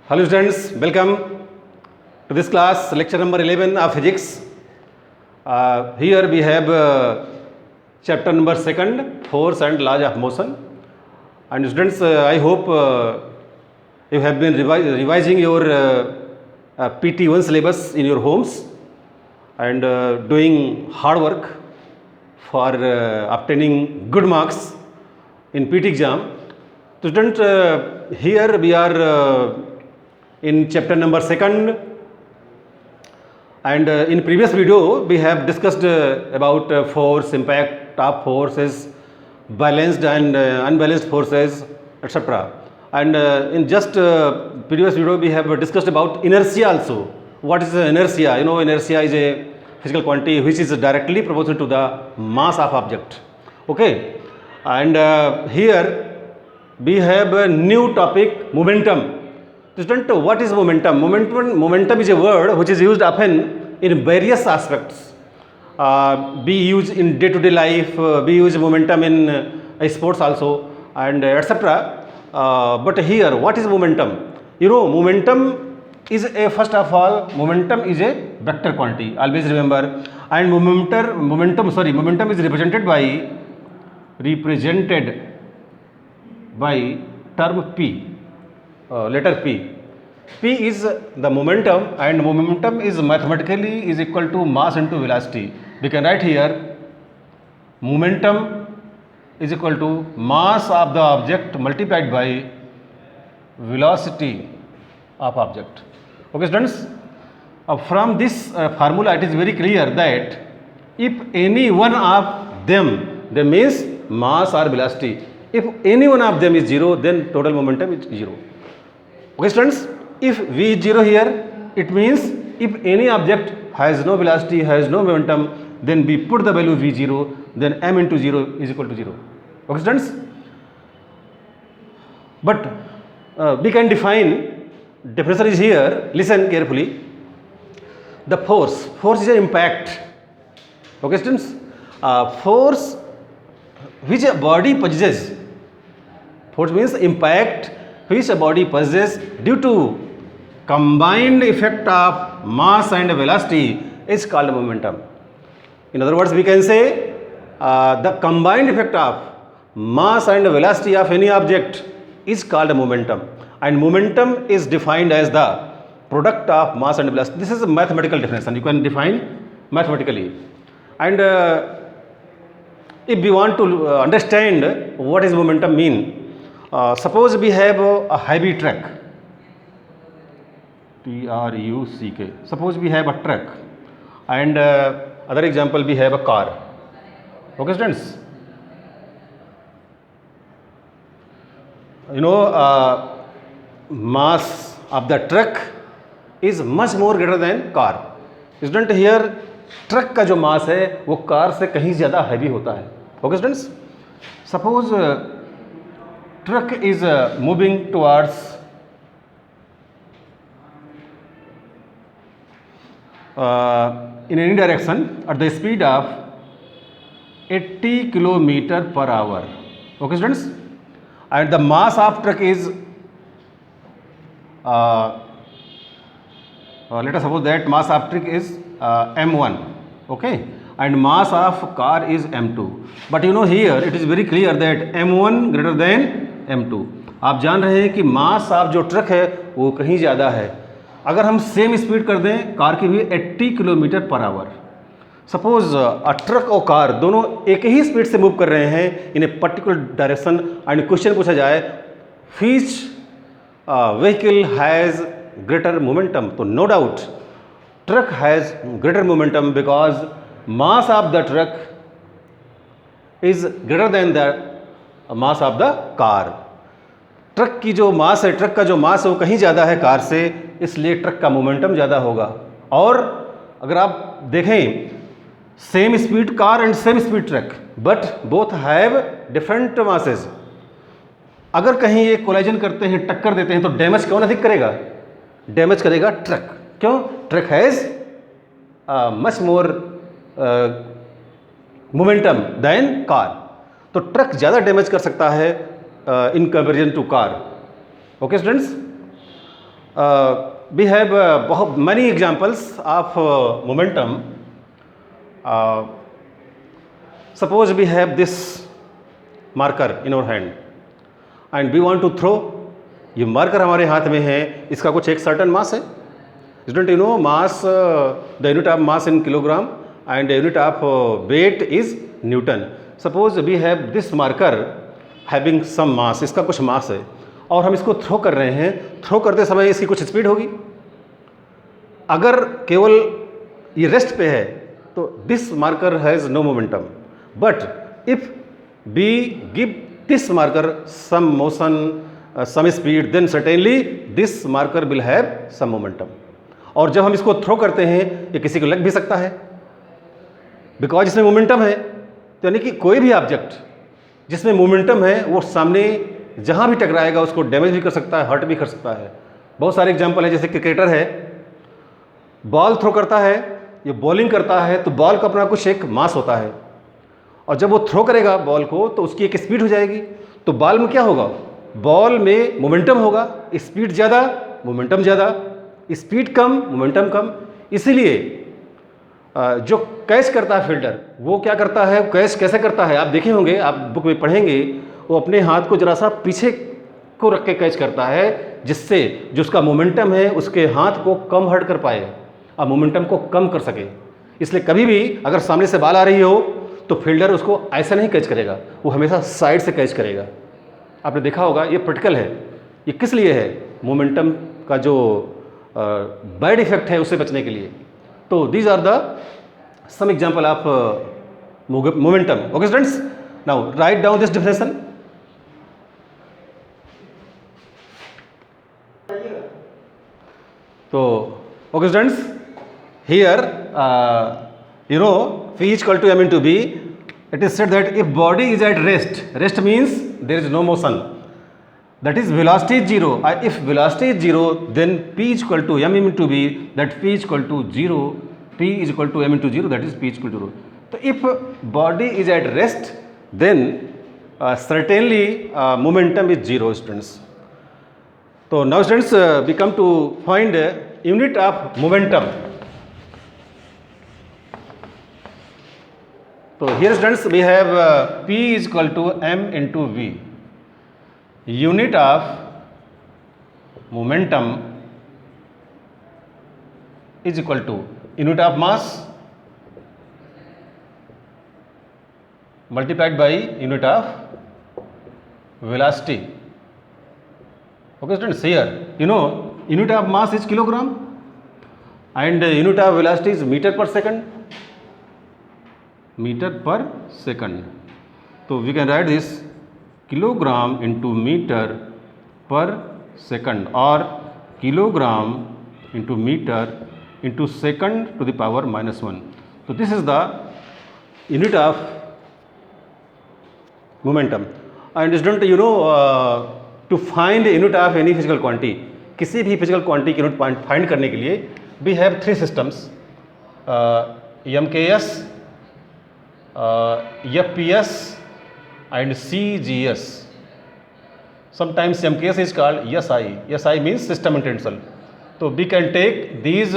Hello students, welcome to this class, lecture number 11 of physics. Here we have chapter number 2, force and laws of motion. And students, I hope you have been revising your PT1 syllabus in your homes and doing hard work for obtaining good marks in PT exam. So students, here we are in chapter number 2, and in previous video we have discussed about force, impact of forces, balanced and unbalanced forces, etc. And in just previous video we have discussed about inertia also. What is inertia? You know, inertia is a physical quantity which is directly proportional to the mass of object. Okay, and here we have a new topic, momentum. Student, what is momentum? Momentum is a word which is used often in various aspects. We use in day-to-day life, we use momentum in sports also, and etc. But here, what is momentum? You know, momentum is first of all, momentum is a vector quantity. Always remember. And momentum is represented by term P. Letter P. P is the momentum, and momentum is mathematically is equal to mass into velocity. We can write here momentum is equal to mass of the object multiplied by velocity of object. Okay students, from this formula it is very clear that if any one of them means mass or velocity. If any one of them is 0, then total momentum is 0. Okay students, if V is 0 here, it means if any object has no velocity, has no momentum, then we put the value V0, then m into 0 is equal to 0. Okay students? But we can define, definition is here, listen carefully. The force is an impact. Okay students? Force which a body possesses. Force means impact which a body possesses due to combined effect of mass and velocity is called momentum. In other words, we can say the combined effect of mass and velocity of any object is called momentum, and momentum is defined as the product of mass and velocity. This is a mathematical definition. You can define mathematically. And if we want to understand what is momentum mean, suppose we have a heavy truck, T-R-U-C-K. Suppose we have a truck, and other example we have a car. Okay students? You know, mass of the truck is much more greater than car. Student, here truck का जो मास है वो car से कहीं ज़्यादा heavy होता है. Okay students, suppose truck is moving towards in any direction at the speed of 80 km/h. Okay students, and the mass of truck is let us suppose that mass of truck is m1, okay, and mass of car is m2. But you know here it is very clear that m1 greater than m2. आप जान रहे हैं कि mass of जो truck है वो कहीं ज़्यादा है. अगर हम सेम स्पीड कर दें कार की भी 80 km/h, सपोज अ ट्रक और कार दोनों एक ही स्पीड से मूव कर रहे हैं in a particular direction, and question पूछा जाए which vehicle has greater momentum, तो no doubt truck has greater momentum because mass of the truck is greater than the mass of the car. Truck की जो मास है, truck का जो मास है वो कहीं ज़्यादा है कार से, इसलिए ट्रक का मोमेंटम ज़्यादा होगा. और अगर आप देखें same speed car and same speed truck, but both have different masses. अगर कहीं ये कोलाइजन करते हैं, टक्कर देते हैं, तो डैमेज कौन अधिक करेगा? डैमेज करेगा ट्रक. क्यों? Truck has much more momentum than car. तो ट्रक ज़्यादा डैमेज कर सकता है in comparison to car. Okay students, We have many examples of momentum. Suppose we have this marker in our hand and we want to throw. ये marker हमारे हाथ में है, इसका कुछ एक सर्टन मास है. Student, you know mass, the unit of mass in kilogram and the unit of weight is Newton. Suppose we have this marker having some mass, इसका कुछ मास है और हम इसको थ्रो कर रहे हैं. थ्रो करते समय इसकी कुछ स्पीड होगी. अगर केवल ये रेस्ट पे है तो this marker has no momentum. But if we give this marker some motion, some speed, then certainly this marker will have some momentum. और जब हम इसको थ्रो करते हैं ये किसी को लग भी सकता है बिकॉज इसमें मोमेंटम है. तो यानी कि कोई भी ऑब्जेक्ट जिसमें मोमेंटम है वो सामने जहाँ भी टकराएगा उसको डैमेज भी कर सकता है, हर्ट भी कर सकता है. बहुत सारे एग्जांपल है. जैसे क्रिकेटर है, बॉल थ्रो करता है, ये बॉलिंग करता है तो बॉल का अपना कुछ एक मास होता है और जब वो थ्रो करेगा बॉल को तो उसकी एक स्पीड हो जाएगी. तो बॉल में क्या होगा? बॉल में मोमेंटम होगा, स्पीड ज़्यादा, मोमेंटम ज़्यादा, स्पीड कम, मोमेंटम कम. इसीलिए जो कैच करता है फील्डर वो क्या करता है, कैच कैसे करता है आप देखे होंगे, आप बुक में पढ़ेंगे. वो अपने हाथ को जरा सा पीछे को रख के कैच करता है जिससे जो उसका मोमेंटम है उसके हाथ को कम हर्ट कर पाए और मोमेंटम को कम कर सके. इसलिए कभी भी अगर सामने से बॉल आ रही हो तो फील्डर उसको ऐसा नहीं कैच करेगा, वो हमेशा साइड से कैच करेगा. आपने देखा होगा ये प्रैक्टिकल है. ये किस लिए है? मोमेंटम का जो बैड इफेक्ट है उससे बचने के लिए. तो these are the some example of momentum. Okay students, now write down this definition. तो okay students, here you know phi is equal to m into b. It is said that if body is at rest means there is no motion, that is velocity is 0. If velocity is 0 then p is equal to m into b, that p is equal to 0, p is equal to m into 0, that is p is equal to 0. So if body is at rest then certainly momentum is 0 students. So now students we come to find unit of momentum. So here students we have p is equal to m into v. Unit of momentum is equal to unit of mass multiplied by unit of velocity. Okay students, here you know unit of mass is kilogram and unit of velocity is meter per second. So we can write this kilogram into meter per second or kilogram into meter into second to the power -1. So this is the unit of momentum. And student, you know to find unit of any physical quantity, किसी भी physical quantity की unit find करने के लिए we have three systems, MKS, FPS and CGS. Sometimes MKS is called SI. SI means system intensal. So we can take these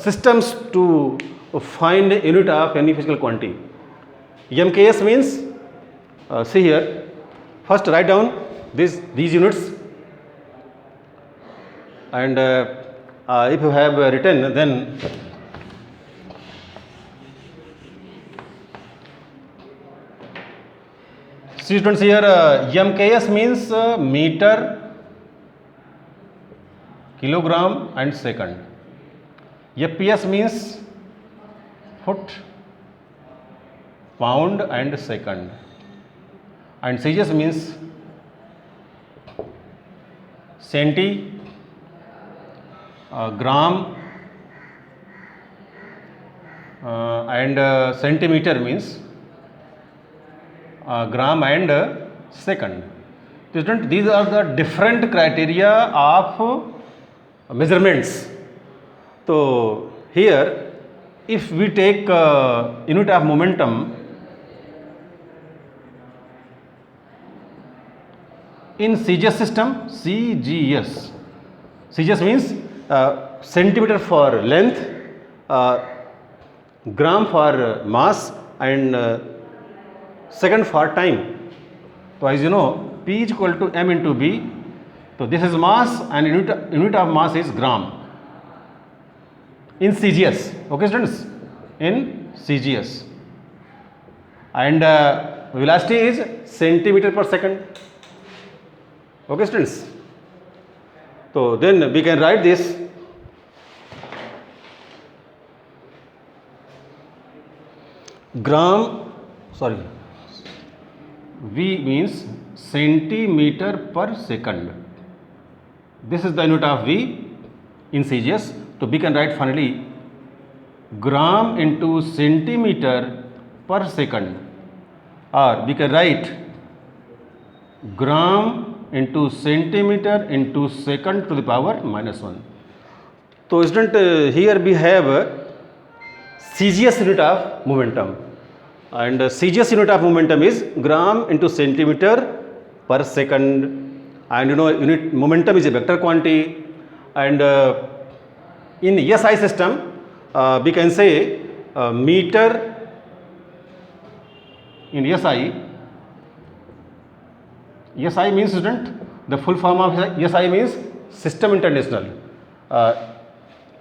systems to find unit of any physical quantity. MKS means see here, first write down these units and if you have written then see students, here MKS means meter, kilogram and second. FPS means foot, pound and second. And CGS means centi, gram and centimeter means gram and second. Student, these are the different criteria of measurements. So here if we take unit of momentum in CGS system, CGS means centimeter for length, gram for mass, and second for time. So as you know, P is equal to m into B. So this is mass, and unit of mass is gram in CGS. Okay students, in CGS, and velocity is centimeter per second. Okay students, so then we can write this V means centimeter per second. This is the unit of V in CGS. So we can write finally gram into centimeter per second, or we can write gram into centimeter into second to the power -1. So student, here we have CGS unit of momentum, and CGS unit of momentum is gram into centimeter per second, and you know unit momentum is a vector quantity, and in SI system we can say meter in SI. SI means student, the full form of SI means System International.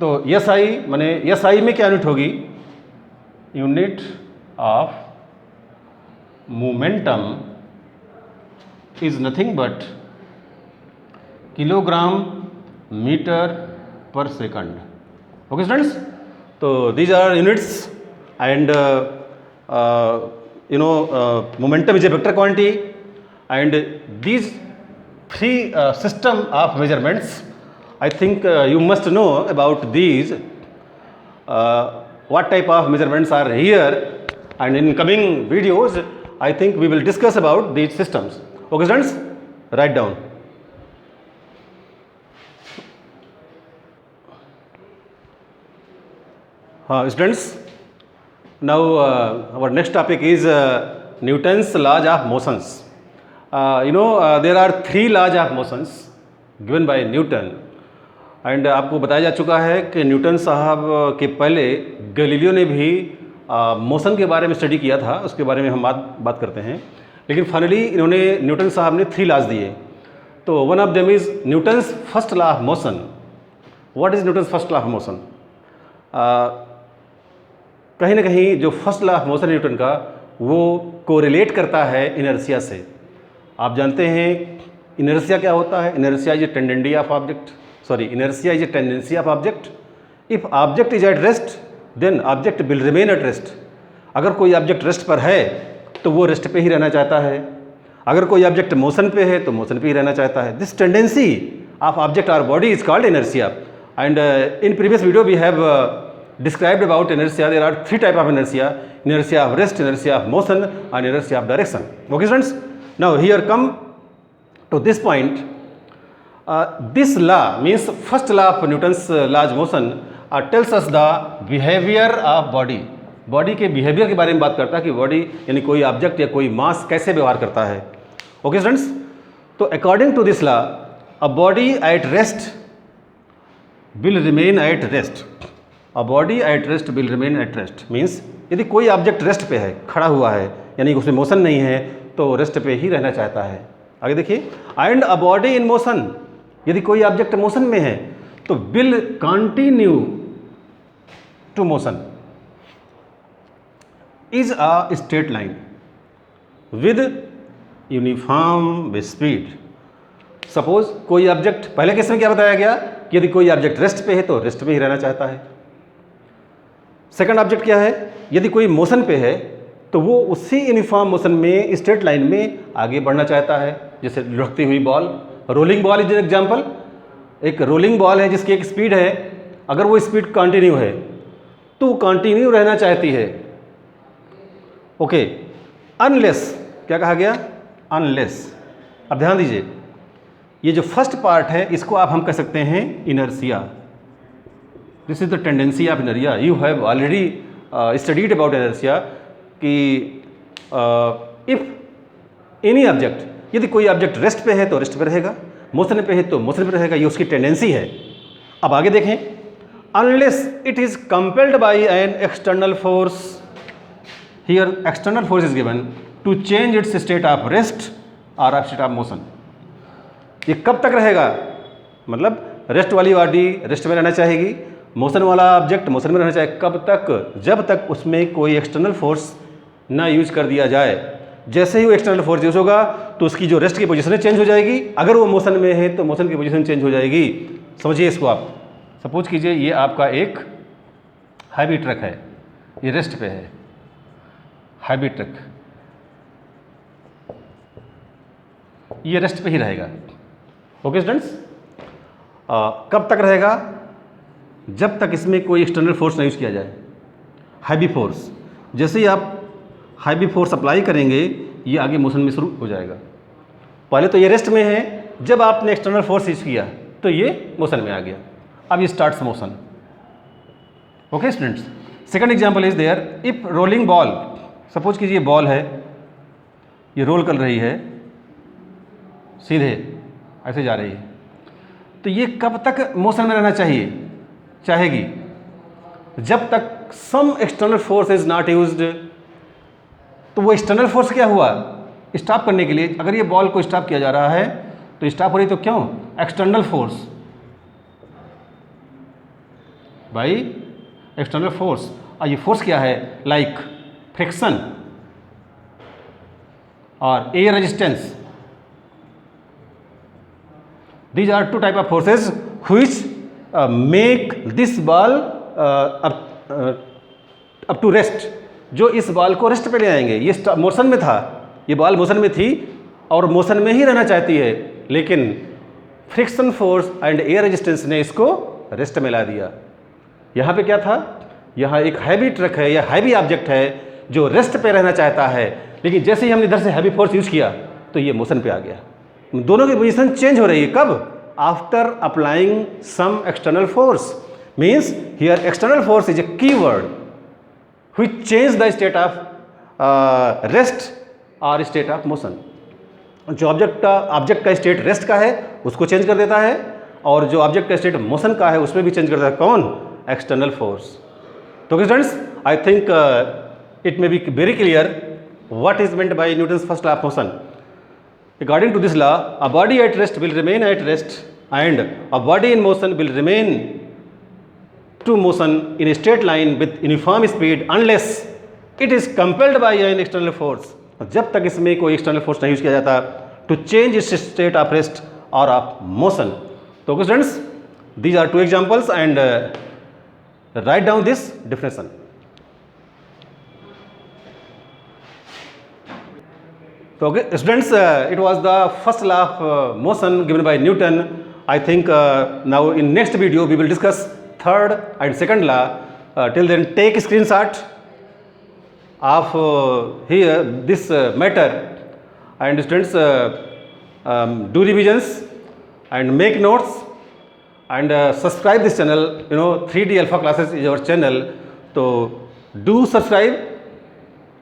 तो SI माने SI में क्या unit होगी? Unit of momentum is nothing but kilogram metre per second. Okay students, तो these are units, and you know momentum is a vector quantity, and these three system of measurements, I think you must know about these, what type of measurements are here, and in coming videos I think we will discuss about these systems. Okay students, write down. Students, now our next topic is Newton's laws of motions. You know there are three laws of motions given by Newton, and आपको बताया जा चुका है कि Newton साहब के पहले Galileo ने भी मोशन के बारे में स्टडी किया था, उसके बारे में हम बात करते हैं. लेकिन फाइनली इन्होंने न्यूटन साहब ने थ्री लॉज दिए. तो one of them is Newton's first law of motion. What is Newton's first law of motion? कहीं ना कहीं जो first law of motion Newton का, वो कोरिलेट करता है इनर्शिया से. आप जानते हैं इनर्शिया क्या होता है? Inertia is a tendency of object, inertia is a tendency of object. If object is at rest then object will remain at rest. अगर कोई ऑब्जेक्ट रेस्ट पर है तो वो रेस्ट पे ही रहना चाहता है. अगर कोई ऑब्जेक्ट मोशन पे है तो मोशन पे ही रहना चाहता है. दिस टेंडेंसी ऑफ ऑब्जेक्ट और body is called inertia. And in previous video we have described about inertia. There are three type of inertia: inertia of rest, inertia of motion, and inertia of direction. Okay students, now here come to this point. This law means first law of Newton's law of motion tells us the behavior of body. Body के behaviour के बारे में बात करता है कि body यानी कोई ऑब्जेक्ट या कोई मास कैसे व्यवहार करता है. ओके स्टूडेंट्स, तो according to this law a body at rest will remain at rest. A body at rest will remain at rest means यदि कोई ऑब्जेक्ट रेस्ट पे है, खड़ा हुआ है, यानी उसमें मोशन नहीं है, तो रेस्ट पे ही रहना चाहता है. आगे देखिए, and a body in motion, यदि कोई ऑब्जेक्ट मोशन में है तो will continue to motion is a straight line with uniform speed. Suppose कोई ऑब्जेक्ट, पहले केस में क्या बताया गया कि यदि कोई ऑब्जेक्ट रेस्ट पे है तो रेस्ट पे ही रहना चाहता है. सेकंड ऑब्जेक्ट क्या है? यदि कोई मोशन पे है तो वो उसी यूनिफॉर्म मोशन में स्ट्रेट लाइन में आगे बढ़ना चाहता है. जैसे लुढ़कती हुई ball, rolling ball is an example. एक रोलिंग बॉल है जिसकी एक स्पीड है, अगर वो स्पीड कंटिन्यू है तो वो कंटिन्यू रहना चाहती है. ओके, अनलेस, क्या कहा गया? अनलेस. अब ध्यान दीजिए, ये जो फर्स्ट पार्ट है इसको आप हम कह सकते हैं inertia. This is the tendency of inertia. You have already studied about inertia कि इफ एनी ऑब्जेक्ट, यदि कोई ऑब्जेक्ट रेस्ट पे है तो रेस्ट पे रहेगा, मोशन पे है तो मोशन पे रहेगा, ये उसकी टेंडेंसी है। अब आगे देखें, unless it is compelled by an external force, here external force is given to change its state of rest और ऑफ स्टेट ऑफ मोशन। ये कब तक रहेगा, मतलब रेस्ट वाली बॉडी रेस्ट में रहना चाहेगी, मोशन वाला ऑब्जेक्ट मोशन में रहना चाहिए। कब तक, जब तक उसमें कोई एक्सटर्नल फोर्स ना यूज कर दिया जाए। जैसे ही वो एक्सटर्नल फोर्स यूज होगा तो उसकी जो रेस्ट की पोजीशन चेंज हो जाएगी, अगर वो मोशन में है तो मोशन की पोजीशन चेंज हो जाएगी। समझिए इसको आप, सपोज कीजिए ये आपका एक हैवी ट्रक है, ये रेस्ट पे है, हैवी ट्रक, ये रेस्ट पे ही रहेगा। ओके स्टूडेंट्स, कब तक रहेगा, जब तक इसमें कोई एक्सटर्नल फोर्स ना यूज किया जाए, हैवी फोर्स। जैसे ही आप हैवी फोर्स अप्लाई करेंगे ये आगे मोशन में शुरू हो जाएगा। पहले तो ये रेस्ट में है, जब आपने एक्सटर्नल फोर्स यूज किया तो ये मोशन में आ गया, अब ये starts motion. Okay students, second example is there, if rolling ball, suppose कीजिए बॉल है, ये रोल कर रही है, सीधे ऐसे जा रही है, तो ये कब तक मोशन में रहना चाहेगी, जब तक some external force is not used. तो वो एक्सटर्नल फोर्स क्या हुआ, स्टॉप करने के लिए, अगर ये बॉल को स्टॉप किया जा रहा है तो स्टॉप हो रही, तो क्यों, एक्सटर्नल फोर्स, भाई एक्सटर्नल फोर्स। और ये फोर्स क्या है, लाइक फ्रिक्शन और air resistance. These are two type of forces which make this ball up to rest, जो इस बॉल को रेस्ट पे ले आएंगे। ये मोशन में था, ये बॉल मोशन में थी और मोशन में ही रहना चाहती है, लेकिन friction force and air resistance ने इसको रेस्ट में ला दिया। यहाँ पे क्या था, यहाँ एक हैवी ट्रक है या हैवी ऑब्जेक्ट है जो रेस्ट पे रहना चाहता है, लेकिन जैसे ही हमने इधर से हैवी फोर्स यूज किया तो ये मोशन पे आ गया। दोनों की पोजीशन चेंज हो रही है, कब, after applying some external force. Means here external force is a key word which change the state of rest और स्टेट ऑफ मोशन। जो ऑब्जेक्ट का स्टेट रेस्ट का है उसको चेंज कर देता है, और जो ऑब्जेक्ट का स्टेट मोशन का है उसमें भी चेंज कर देता है, कौन, एक्सटर्नल फोर्स। तो students, I think it may be very clear what is meant by Newton's first law of motion. According to this law, a body at rest will remain at rest and a body in motion will remain to motion in a straight line with uniform speed unless it is compelled by an external force. जब तक इसमें कोई external force नहीं use किया जाता to change its state of rest or of motion. तो students, these are two examples and write down this definition. So okay, students, it was the first law of motion given by Newton. I think now in next video we will discuss third and second law. Till then, take screenshot of here this matter, and students do revisions and make notes and subscribe this channel. 3D Alpha classes is our channel, so do subscribe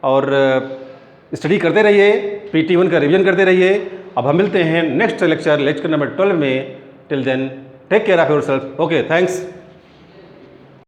और study करते रहिए, PT1 का revision करते रहिए। अब हम मिलते हैं नेक्स्ट लेक्चर नंबर 12 में। Till then take care of yourself. Okay, thanks.